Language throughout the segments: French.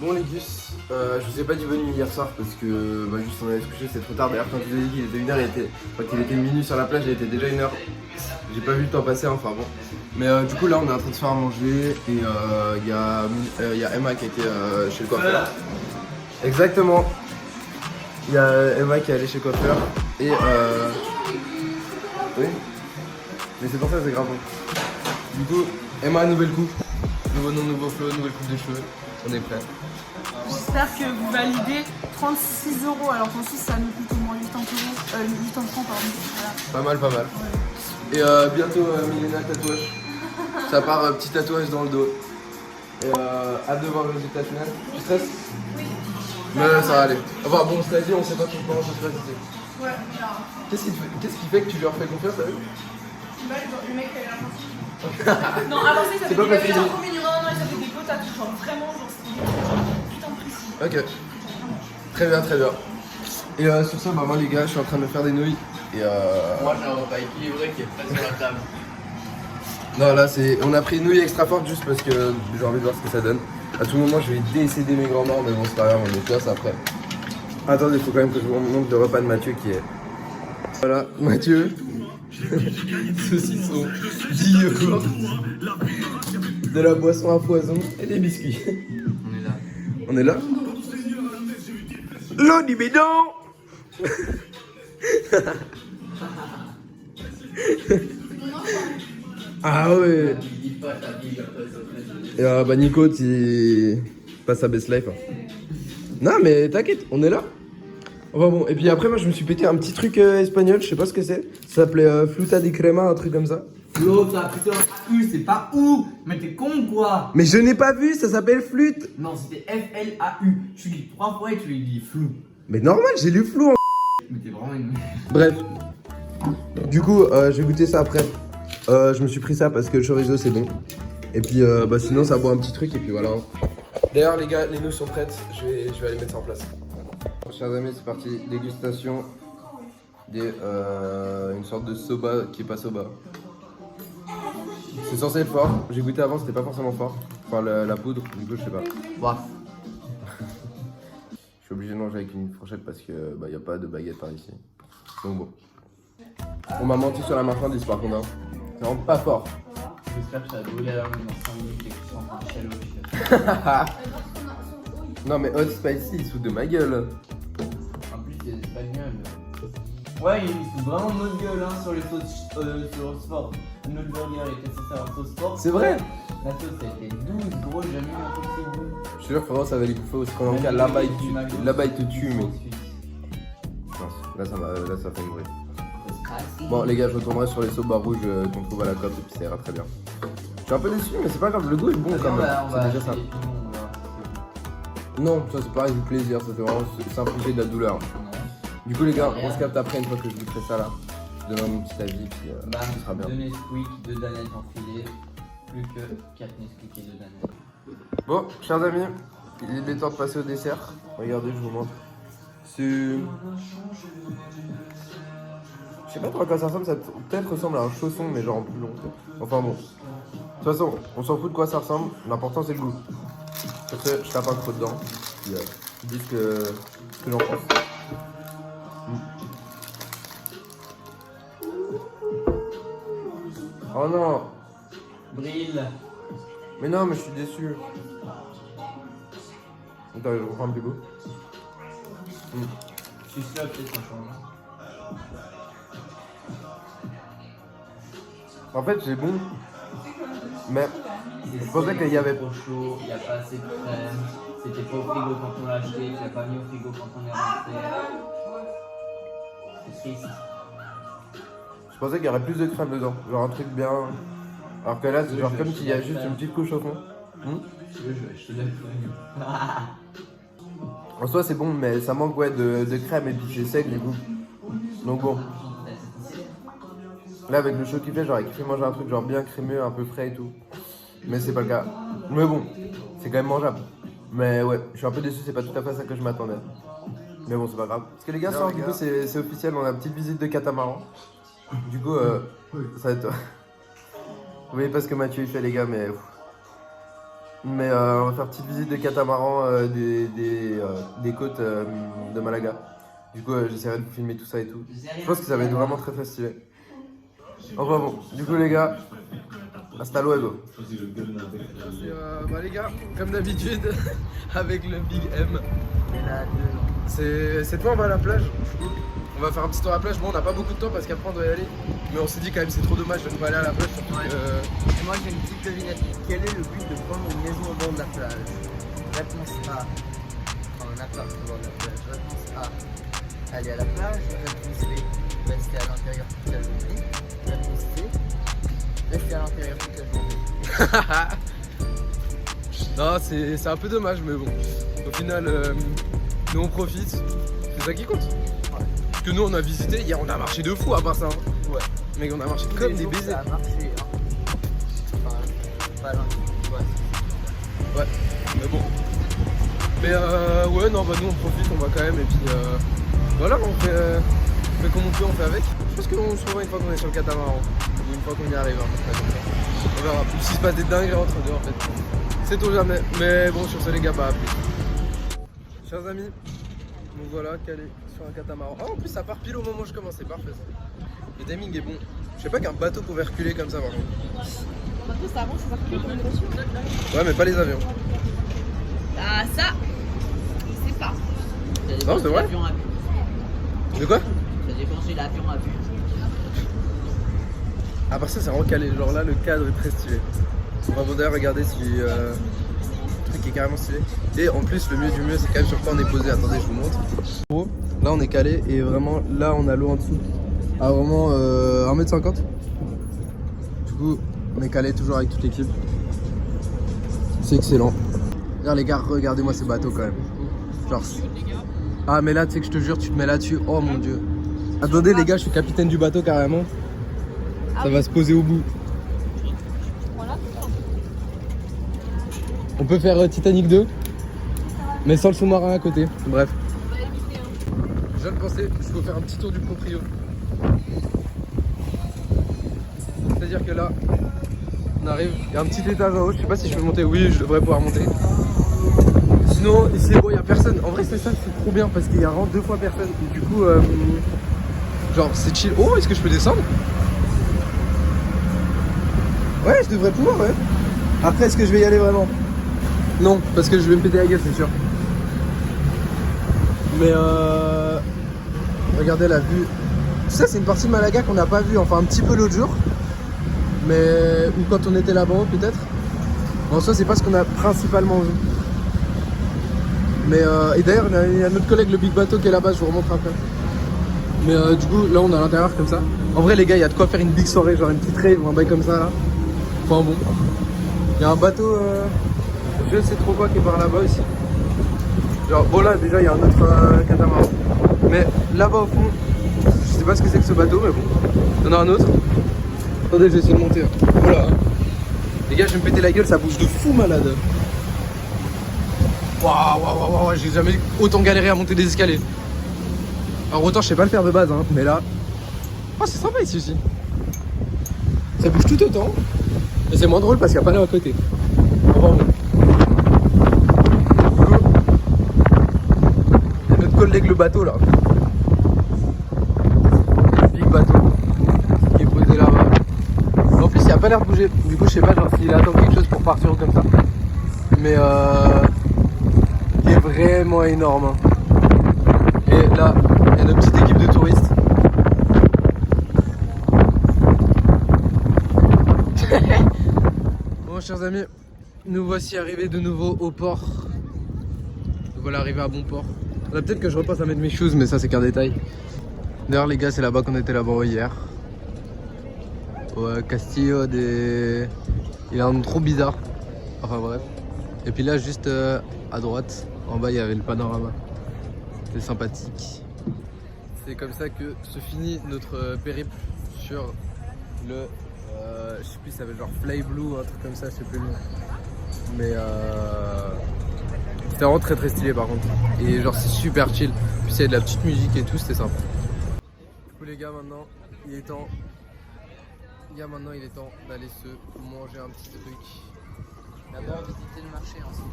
Bon les gus, je vous ai pas dit bonne nuit hier soir parce que juste on allait se coucher, c'était trop tard. D'ailleurs quand je vous ai dit qu'il était 1h, qu'il était minuit sur la plage, il était déjà 1h. J'ai pas vu le temps passer, enfin bon. Mais du coup là on est en train de se faire manger et il y a Emma qui était chez le coiffeur. Exactement. Il y a Emma qui est allée chez le coiffeur et oui. Mais c'est pour ça que c'est grave bon. Du coup, Emma, nouvelle coupe. Nouveau nom, nouveau flow, nouvelle coupe de cheveux. On est prêt. J'espère que vous validez 36 € alors qu'en Suisse ça nous coûte au moins 8 francs pardon. Voilà. Pas mal, pas mal. Ouais. Et bientôt Milena tatouage. Ça part petit tatouage dans le dos. Et hâte de voir le résultat final. Tu stresses? Oui. Mais ça va aller. Enfin bon, cela dit, on sait pas comment ça se passe ici. Ouais, voilà. Qu'est-ce qui fait que tu leur fais confiance à eux? Bah, le mec a l'air gentil. Non, avant ça, il s'appelait des gars trop mignons. Non, il s'appelait des beaux tatous. Genre vraiment, genre c'était putain de précis. Ok. Très bien, très bien. Et sur ça, bah moi les gars, je suis en train de me faire des nouilles. Et moi j'ai un repas équilibré qui est prêt sur la table. Non là on a pris une nouille extra forte juste parce que j'ai envie de voir ce que ça donne. À tout moment je vais décéder mes grands-morts mais bon c'est pas grave, on est classe après. Attendez, il faut quand même que je vous montre le repas de Mathieu qui est... Voilà, Mathieu. Saucisson, 10 yogourts, de la boisson à foison et des biscuits. On est là. On est là. L'eau du bidon. Ah ouais. Et bah Nico, tu passes à Best Life. Non mais t'inquiète, on est là. Enfin bon, et puis après moi je me suis pété un petit truc espagnol, je sais pas ce que c'est. Ça s'appelait Fruta de Crema, un truc comme ça. L'autre, t'as putain U, c'est pas OU. Mais t'es con quoi? Mais je n'ai pas vu, ça s'appelle flûte. Non, c'était FLAU. Tu lis 3 fois et tu lui dis flou. Mais normal, j'ai lu flou en... Mais t'es vraiment une... Bref. Du coup, je vais goûter ça après. Je me suis pris ça parce que le chorizo c'est bon. Et puis sinon ça boit un petit truc et puis voilà. D'ailleurs les gars, les nouilles sont prêtes, je vais aller mettre ça en place. Chers amis, c'est parti, dégustation une sorte de soba qui est pas soba. C'est censé être fort, j'ai goûté avant, c'était pas forcément fort. Enfin la poudre, du coup je sais pas. Waf. Je suis obligé de manger avec une fourchette parce que y a pas de baguette par ici. Donc bon. On m'a menti sur la marchandise par contre, hein. C'est vraiment pas fort. J'espère que ça a brûlé à l'heure dans 5 minutes et que tu sens un chalot. Non mais hot spicy, il se fout de ma gueule. En plus, c'est espagnol. Ouais, il se fout vraiment de notre gueule hein, sur les sauces sur sport. Notre burger était censé avoir sauce sport. C'est vrai? La sauce a été douce, gros, j'ai jamais eu un truc si bon. Je suis sûr que vraiment ça va les bouffer aussi. En tout cas, là-bas il te tue, mais. Non, là ça fait une bruit. Bon les gars, je retournerai sur les soba rouges qu'on trouve à la COP et puis ça ira très bien. Je suis un peu déçu mais c'est pas grave, le goût est bon quand même. C'est déjà ça. Non, ça c'est pareil du plaisir, ça fait vraiment simplifier de la douleur. Du coup les gars, on se capte après une fois que je goûterai ça là. Je donnerai mon petit avis puis ce sera bien. 2 Nesquik, 2 Danette enfilées, plus que 4 Nesquik et 2 Danette. Bon, chers amis, il est temps de passer au dessert. Regardez, je vous montre. C'est... Je sais pas trop à quoi ça ressemble, ça peut-être ressemble à un chausson mais genre en plus long. Enfin bon. De toute façon, on s'en fout de quoi ça ressemble, l'important c'est le goût. Sur ce, je tape un trop dedans. Puis dis ce que j'en pense. Oh non! Brille. Mais non, mais je suis déçu. Attends, je reprends un petit goût. Je suis sûr peut-être ça change. En fait, c'est bon. Mais je pensais qu'il y avait... trop chaud, il n'y a pas assez de crème. C'était pas au frigo quand on l'a acheté, tu l'as pas mis au frigo quand on est rentré. C'est triste. Je pensais qu'il y aurait plus de crème dedans, genre un truc bien. Alors que là, c'est genre comme s'il y a juste une petite couche au fond. Tu veux, je te donne le En soi, c'est bon, mais ça manque ouais, de crème et puis c'est sec du coup. Donc bon. Là, avec le chaud qu'il fait, j'aurais kiffé manger un truc genre bien crémeux, un peu frais et tout. Mais c'est pas le cas. Mais bon, c'est quand même mangeable. Mais ouais, je suis un peu déçu, c'est pas tout à fait ça que je m'attendais. Mais bon, c'est pas grave. Parce que les gars, ça, du coup, c'est officiel, on a une petite visite de catamaran. Du coup, ça va être... Vous voyez pas ce que Mathieu il fait, les gars, mais... Mais on va faire petite visite des catamarans des côtes de Malaga. Du coup, j'essaierai de vous filmer tout ça et tout. Je pense que ça va être vraiment très stylé. Enfin bon, du coup les gars, hasta luego. Les gars, comme d'habitude, avec le Big M. Cette fois on va à la plage. On va faire un petit tour à la plage. Bon, on n'a pas beaucoup de temps parce qu'après on doit y aller. Mais on s'est dit quand même c'est trop dommage de ne pas aller à la plage. Et moi j'ai une petite devinette. Quel est le but de prendre une maison au bord de la plage? Réponse A. Prendre un appart au bord de la plage. Réponse A. Aller à la plage. Réponse B. Rester à l'intérieur toute la journée. Réponse C. Rester à l'intérieur toute la journée. Non, c'est un peu dommage, mais bon. Au final, nous on profite. C'est ça qui compte. Parce que nous on a visité, hier on a marché de fou à part ça. Hein. Ouais. Mec, on a marché comme des baisers. Ça a marché. Hein. Enfin, pas loin. Ouais, mais bon. Mais ouais, non, bah nous on profite, on va quand même. Et puis voilà, on fait comme on peut, on fait avec. Je pense qu'on se revoit une fois qu'on est sur le catamaran. Ou une fois qu'on y arrive. Hein, on verra. S'il se passe des dingueries entre deux en fait. C'est tout jamais. Mais bon, sur ce, les gars, bah à plus. Chers amis, donc voilà, calé sur un catamaran. Oh, en plus, ça part pile au moment où je commence, c'est parfait. Le timing est bon. Je sais pas qu'un bateau pouvait reculer comme ça, par contre. Maintenant, ça avance, ça recule comme une voiture. Ouais, mais pas les avions. Ah, ça, je sais pas. Non, c'est vrai. De quoi? Ça dépend si l'avion a vu. À part ça, c'est recalé. Genre là, le cadre est très stylé. On va d'ailleurs regarder si le truc est carrément stylé. Et en plus, le mieux du mieux, c'est quand même sur quoi on est posé. Attendez, je vous montre. Gros, là, on est calé et vraiment, là, on a l'eau en dessous. À vraiment 1m50. Du coup, on est calé toujours avec toute l'équipe. C'est excellent. Regarde les gars, regardez-moi ces bateaux quand même. Genre. Ah, mais là, tu sais que je te jure, tu te mets là-dessus. Oh mon dieu. Attendez, les gars, je suis capitaine du bateau carrément. Ça va se poser au bout. On peut faire Titanic 2, mais sans le sous-marin à côté. Bref. Je viens de penser, il faut faire un petit tour du proprio. C'est-à-dire que là, on arrive, il y a un petit étage en haut, je sais pas si je peux monter. Oui, je devrais pouvoir monter. Sinon, ici, bon, il n'y a personne. En vrai, c'est ça, c'est trop bien parce qu'il y a vraiment 2 fois personne. Et du coup, genre, c'est chill. Oh, est-ce que je peux descendre? Ouais, je devrais pouvoir, ouais. Après, est-ce que je vais y aller vraiment? Non, parce que je vais me péter la gueule, c'est sûr. Mais regardez la vue. Ça, c'est une partie de Malaga qu'on n'a pas vue, enfin un petit peu l'autre jour. Mais ou quand on était là-bas, peut-être. Bon, ça, c'est pas ce qu'on a principalement vu. Mais et d'ailleurs, il y a notre collègue, le Big Bateau, qui est là-bas, je vous remontre après. Mais du coup, là, on est à l'intérieur comme ça. En vrai, les gars, il y a de quoi faire une big soirée, genre une petite rave ou un bail comme ça là. Enfin bon. Il y a un bateau. Je sais trop quoi qui est par là-bas aussi. Genre, bon là déjà il y a un autre catamaran. Mais là-bas au fond, je sais pas ce que c'est que ce bateau, mais bon. Il y en a un autre. Attendez, je vais essayer de monter. Voilà. Les gars, je vais me péter la gueule, ça bouge de fou malade. Waouh, j'ai jamais autant galéré à monter des escaliers. Alors autant je sais pas le faire de base, hein, mais là. Oh, c'est sympa ici aussi. Ça bouge tout autant. Mais c'est moins drôle parce qu'il n'y a pas l'eau à côté. Enfin bon. Il y a notre collègue le bateau là. Le big bateau qui est posé là-bas. En plus il n'y a pas l'air de bouger. Du coup je sais pas genre s'il attend quelque chose pour partir ou comme ça. Mais qui est vraiment énorme. Hein. Et là, il y a notre petite équipe de touristes. Bon chers amis, nous voici arrivés de nouveau au port. Donc voilà, arrivé à bon port. Là peut-être que je repasse à mettre mes shoes, mais ça c'est qu'un détail. D'ailleurs les gars, c'est là-bas qu'on était là-bas hier. Au Castillo des... Il a un nom trop bizarre. Enfin bref. Et puis là juste à droite, en bas il y avait le panorama. C'était sympathique. C'est comme ça que se finit notre périple sur le... je sais plus, ça s'appelle genre Fly Blue, un truc comme ça, je sais plus le nom. Mais c'était vraiment très très stylé par contre. Et genre c'est super chill. Puis il y a de la petite musique et tout, c'était sympa. Du coup les gars, maintenant il est temps. Il est temps d'aller se manger un petit truc. D'abord visiter le marché ensuite.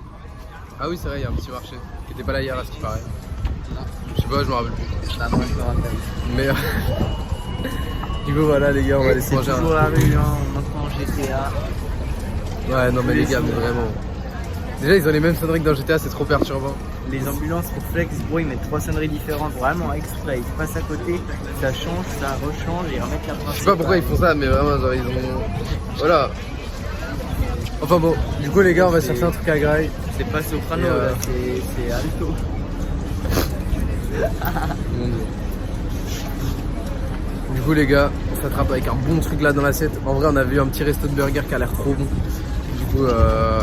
Ah oui, c'est vrai, il y a un petit marché qui était pas là hier à ce qui paraît. Non. Je sais pas, je me rappelle plus. Bah moi je me rappelle. Mais du coup voilà les gars, on va aller se C'est manger toujours la rue, hein, on entend en GTA. Ouais non mais les gars, mais vraiment. Déjà ils ont les mêmes sonneries que dans GTA, c'est trop perturbant. Les ambulances pour Flex, bro, ils mettent 3 sonneries différentes, vraiment exprès. Ils passent à côté, ça change, ça rechange et remettent la principale. Je sais pas pourquoi ils font ça, mais vraiment genre ils ont... Voilà. Enfin bon, du coup les gars on va chercher un truc à Grail. C'est pas soprano Et là, c'est alto. Mon Dieu. Du coup les gars, on s'attrape avec un bon truc là dans l'assiette. En vrai on a vu un petit resto de burger qui a l'air trop bon. Du coup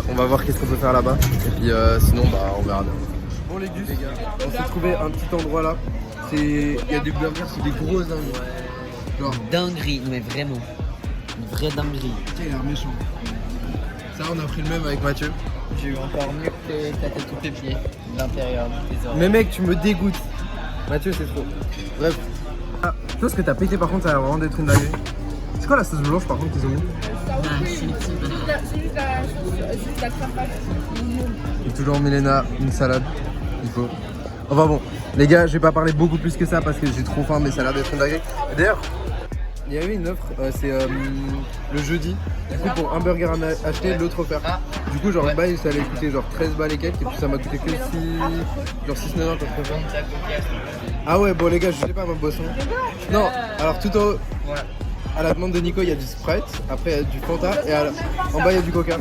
on va voir qu'est-ce qu'on peut faire là-bas. Et puis sinon bah on verra bien. Bon les gus, on s'est trouvé un petit endroit là. Il y a des burgers, c'est des gros dingues. Genre, Dinguerie, mais vraiment. Une vraie dinguerie. il a l'air méchant. Ça on a pris le même avec Mathieu. J'ai eu encore mieux que ta tête tous tes pieds, l'intérieur des oreilles. Mais mec tu me dégoûtes. Mathieu c'est trop. Bref. Ah, tu vois ce que t'as pété par contre, ça a l'air vraiment d'être une dinguerie. C'est quoi la sauce blanche par contre qu'ils ont mis? C'est juste la crapage. Et toujours Milena, une salade, il faut. Enfin bon, les gars, je vais pas parler beaucoup plus que ça parce que j'ai trop faim, mais ça a l'air d'être une dinguerie. D'ailleurs, il y avait une offre, c'est le jeudi. Du coup, pour un burger à acheter, l'autre offert. Du coup, genre, le bail, ça allait coûter genre 13 balles et quelques, et puis ça m'a coûté que 6,90 quand je préfère. Ah ouais, bon les gars, je sais pas ma boisson. Non, alors tout en haut, à la demande de Nico, il y a du Sprite, après il y a du Fanta, et en bas il y a du Coca.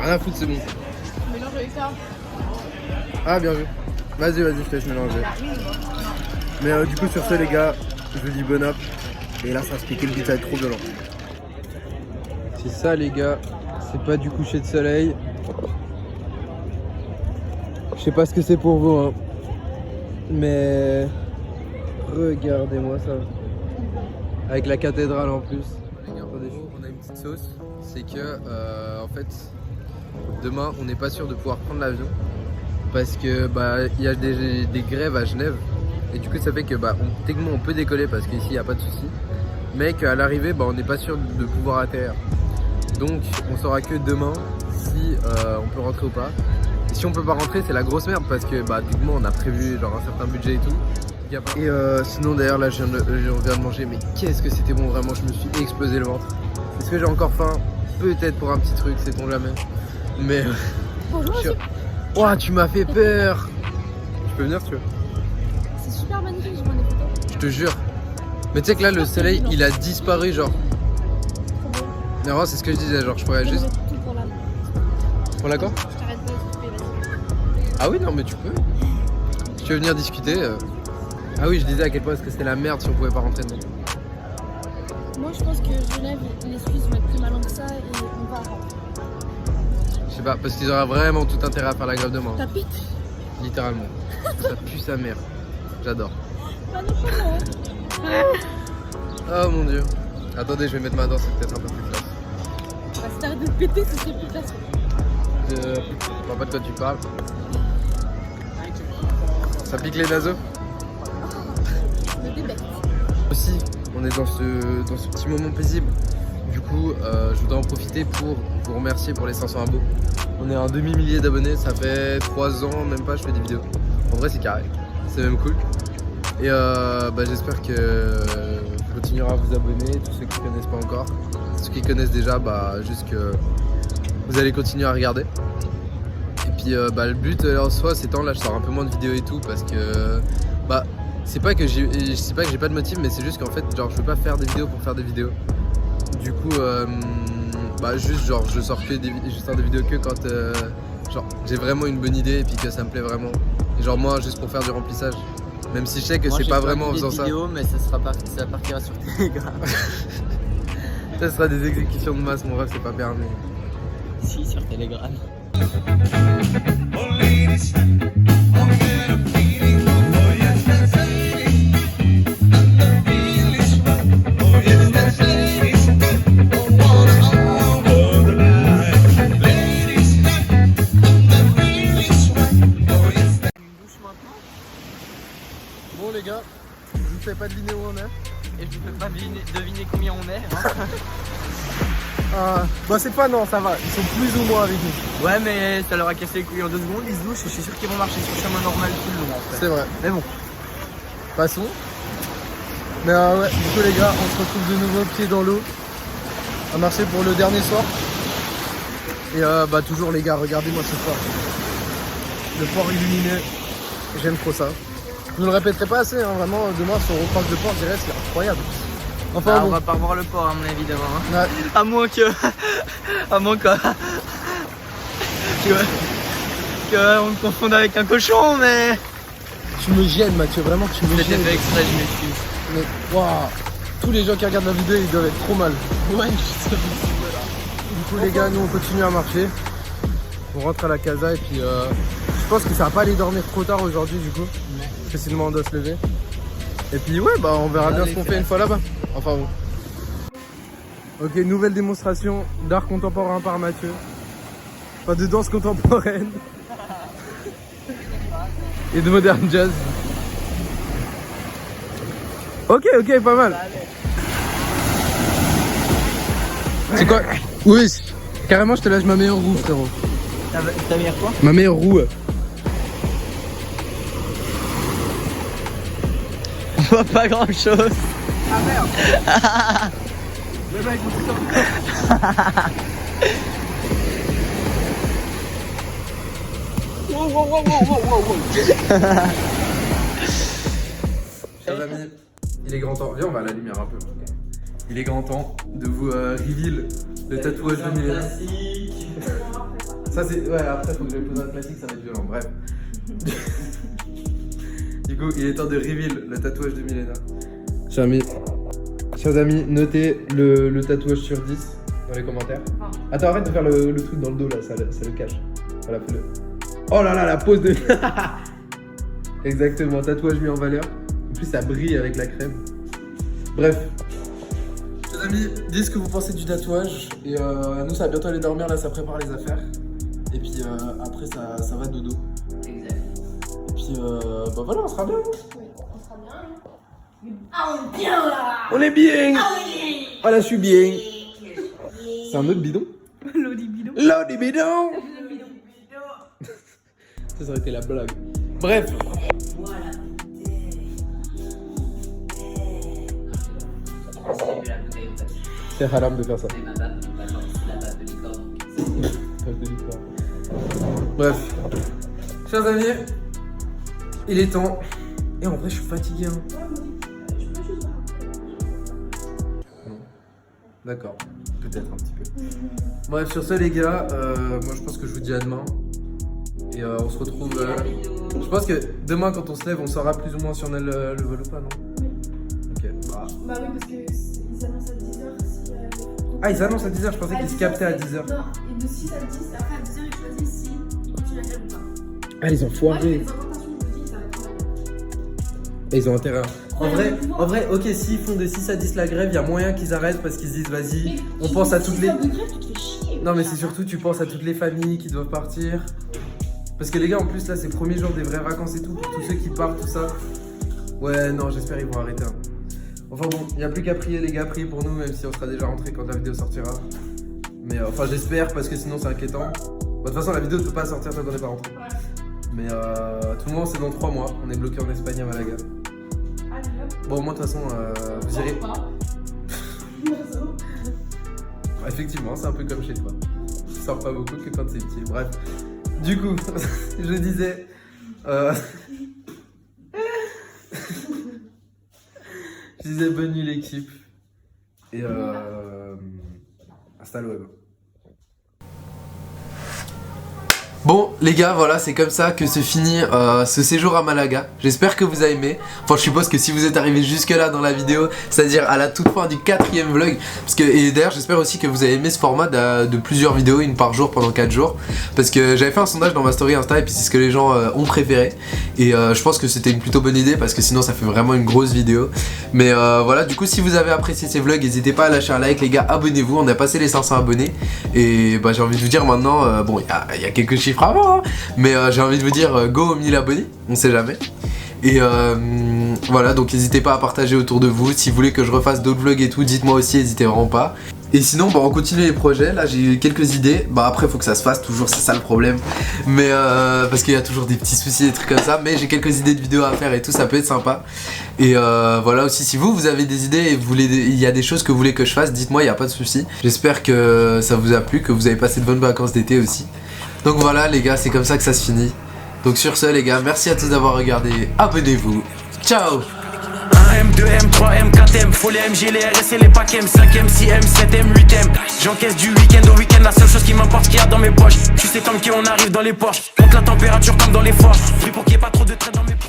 Rien à foutre, c'est bon. Mélange avec ça. Ah, bien vu. Vas-y, je te laisse mélanger. Mais du coup, sur ce, les gars, je vous dis bon app. Et là, ça va se piquer le beat, ça va être trop violent. C'est ça, les gars. C'est pas du coucher de soleil. Je sais pas ce que c'est pour vous, hein. Mais regardez-moi ça. Avec la cathédrale en plus. Les gars, on a une petite sauce. C'est que, en fait, demain, on n'est pas sûr de pouvoir prendre l'avion. Parce que il y a des grèves à Genève et du coup ça fait que techniquement on peut décoller parce qu'ici il n'y a pas de souci, mais qu'à l'arrivée on n'est pas sûr de pouvoir atterrir. Donc on saura que demain si on peut rentrer ou pas. Et si on peut pas rentrer, c'est la grosse merde parce que techniquement on a prévu genre un certain budget et tout. Et sinon d'ailleurs là je viens de manger, mais qu'est-ce que c'était bon, vraiment, je me suis explosé le ventre. Est-ce que j'ai encore faim? Peut-être pour un petit truc, sait-on jamais. Mais ouah, tu m'as fait peur. Tu peux venir si tu veux. C'est super magnifique, je prends des photos. Je te jure. Mais tu sais que là le soleil il a disparu genre. Mais vraiment c'est ce que je disais, genre je pourrais juste. Pour la quoi? Je t'arrête pas de couper, vas-y. Ah oui non mais tu peux. Si tu veux venir discuter. Ah oui je disais à quel point est-ce que c'était la merde si on pouvait pas rentrer dedans. Moi je pense que Genève, les Suisses vont être plus malins que ça et on va rentrer. Je sais pas, parce qu'ils auraient vraiment tout intérêt à faire la grève demain. Ça pique? Littéralement. Ça pue sa mère. J'adore. Pas non plus, Oh mon dieu. Attendez, je vais mettre ma danse, c'est peut-être un peu plus classe. si t'arrêtes de péter, ce serait plus classe. Je vois pas de quoi tu parles. Ça pique les naseaux? Je me débecte. Aussi, on est dans ce petit moment paisible. Du coup, je voudrais en profiter pour vous remercier pour les 500 abos. On est à un demi-millier d'abonnés, ça fait 3 ans, même pas, je fais des vidéos. En vrai, c'est carré, c'est même cool. Et j'espère que vous continuerez à vous abonner, tous ceux qui ne connaissent pas encore. Ceux qui connaissent déjà, juste que vous allez continuer à regarder. Et puis, le but en soi, c'est temps là, je sors un peu moins de vidéos et tout parce que c'est pas que j'ai pas de motif, mais c'est juste qu'en fait, genre, je veux pas faire des vidéos pour faire des vidéos. Du coup, juste genre je sors des vidéos que quand genre j'ai vraiment une bonne idée et puis que ça me plaît vraiment. Et genre moi juste pour faire du remplissage. Même si je sais que c'est pas vraiment en faisant ça. Vidéos, mais ça partira sur Telegram. Ça sera des exécutions de masse, mon rêve c'est pas permis. Si, sur Telegram. Bon les gars, je vous fais pas deviner où on est. et je ne peux pas deviner combien on est. Bah cette fois non, ça va, ils sont plus ou moins avec nous. Ouais, mais ça leur a cassé les couilles en 2 secondes, ils se douchent et je suis sûr qu'ils vont marcher sur le chemin normal tout le long en fait. C'est vrai. Mais bon. Passons. Mais ouais, du coup les gars, on se retrouve de nouveau pieds dans l'eau à marcher pour le dernier soir. Et bah toujours les gars, regardez-moi ce soir. Le port illuminé, j'aime trop ça. Je ne le répéterai pas assez, hein, vraiment, demain sur on croise le port, je dirais c'est incroyable. Enfin, On bon. va pas revoir le port à mon avis demain. Hein. Ouais. À moins que on me confonde avec un cochon, mais. Tu me gênes Mathieu, vraiment tu me C'était gênes. fait exprès, je m'excuse. Mais waouh, tous les gens qui regardent la vidéo ils doivent être trop mal. Ouais, du coup les gars, nous on continue à marcher. On rentre à la casa et puis je pense que ça va pas aller dormir trop tard aujourd'hui du coup. Parce que sinon on doit se lever. Et puis ouais, bah on verra bien ce qu'on fait une fois là-bas. Enfin bon. Ok, nouvelle démonstration d'art contemporain par Mathieu. Enfin de danse contemporaine. Et de modern jazz. Ok, pas mal. C'est quoi? Oui, carrément je te lâche ma meilleure roue frérot. Ta meilleure quoi? Ma meilleure roue. On voit pas grand chose. Ah merde. Le mec, Chers amis, il est grand temps. Viens, on va à la lumière un peu. Il est grand temps de vous reveal le tatouage de Milena. Ça c'est. Ouais, après faut que je pose un classique, ça va être violent. Bref. Du coup, il est temps de reveal le tatouage de Milena. Chers amis, notez le tatouage sur 10 dans les commentaires. Attends, arrête de faire le truc dans le dos là, ça le cache. Voilà, fais-le. Oh là là, la pose de. Exactement, tatouage mis en valeur. En plus, ça brille avec la crème. Bref. Chers amis, dites ce que vous pensez du tatouage. Et nous, ça va bientôt aller dormir, là, ça prépare les affaires. Et puis après, ça va dodo. Exact. Et puis, bah voilà, on sera bien. Oui, on sera bien. Ah, on est bien là. On est bien. Ah, oui. Ah là, je suis bien. C'est un autre bidon. Lodi bidon. Lodi bidon. Le bidon. Ça aurait été la blague. Bref. Voilà. C'est haram de faire ça. Bref. Chers amis, il est temps. Et en vrai, je suis fatigué. Hein. Non. D'accord. Peut-être un petit peu. Bref, sur ce, les gars, moi je pense que je vous dis à demain. Et on se retrouve. Je pense que demain, quand on se lève, on saura plus ou moins si on a le vol ou pas, non? Ok. Bah oui, parce qu'ils annoncent à 10h. Ah, ils annoncent à 10h, je pensais qu'ils se captaient à 10h. Non, et de 6 à 10, après à 10h, ils choisissent si ils continuent à faire ou pas. Ah, ils ont Ouais, foiré. les implantations de Lodi, ça va être mal. Et ils ont intérêt. En vrai, ok, s'ils font de 6 à 10 la grève, il y a moyen qu'ils arrêtent parce qu'ils se disent, vas-y, on pense à toutes les. Non, mais c'est surtout, tu penses à toutes les familles qui doivent partir. Parce que les gars, en plus, là, c'est le premier jour des vraies vacances et tout, pour tous ceux qui partent, tout ça. Ouais, non, j'espère qu'ils vont arrêter. Hein. Enfin bon, il n'y a plus qu'à prier, les gars, priez pour nous, même si on sera déjà rentré quand la vidéo sortira. Mais enfin, j'espère, parce que sinon, c'est inquiétant. Bon, de toute façon, la vidéo ne peut pas sortir tant qu'on n'est pas rentré. Ouais. Mais tout le monde, c'est dans 3 mois. On est bloqué en Espagne à Malaga. Allez, hop. Bon, moi, de toute façon, vous irez. Pas. Effectivement, c'est un peu comme chez toi. Tu sors pas beaucoup que quand c'est petit. Bref. Du coup, je disais. Je disais bonne nuit l'équipe. Et hasta luego. Bon les gars, voilà, c'est comme ça que se finit ce séjour à Malaga. J'espère que vous avez aimé. Enfin, je suppose que si vous êtes arrivé jusque là dans la vidéo, c'est-à-dire à la toute fin du 4e vlog, parce que, et d'ailleurs j'espère aussi que vous avez aimé ce format de plusieurs vidéos, une par jour pendant 4 jours, parce que j'avais fait un sondage dans ma story Insta et puis c'est ce que les gens ont préféré. Et je pense que c'était une plutôt bonne idée parce que sinon ça fait vraiment une grosse vidéo. Mais voilà, du coup si vous avez apprécié ces vlogs, n'hésitez pas à lâcher un like les gars, abonnez-vous, on a passé les 500 abonnés. Et bah j'ai envie de vous dire maintenant, bon il y a quelques chiffres avant, hein, mais j'ai envie de vous dire go aux 1000 abonnés, on sait jamais. Et Voilà, donc n'hésitez pas à partager autour de vous. Si vous voulez que je refasse d'autres vlogs et tout, dites-moi aussi, n'hésitez vraiment pas. Et sinon, bah, on continue les projets. Là, j'ai quelques idées. Bah, après, faut que ça se fasse toujours, c'est ça le problème. Mais parce qu'il y a toujours des petits soucis, des trucs comme ça. Mais j'ai quelques idées de vidéos à faire et tout, ça peut être sympa. Et voilà aussi, si vous avez des idées et il y a des choses que vous voulez que je fasse, dites-moi, il n'y a pas de souci. J'espère que ça vous a plu, que vous avez passé de bonnes vacances d'été aussi. Donc voilà, les gars, c'est comme ça que ça se finit. Donc sur ce, les gars, merci à tous d'avoir regardé. Abonnez-vous. Ciao! 1M, 2M, 3M, 4M, faut les MG, les RS et les packs M, 5M, 6M, 7M, 8M. J'encaisse du week-end au week-end, la seule chose qui m'importe qu'il y a dans mes poches. Tu sais tant qu'on arrive dans les Porsche, monte la température comme dans les forges. Pris pour qu'il n'y ait pas trop de traits dans mes poches.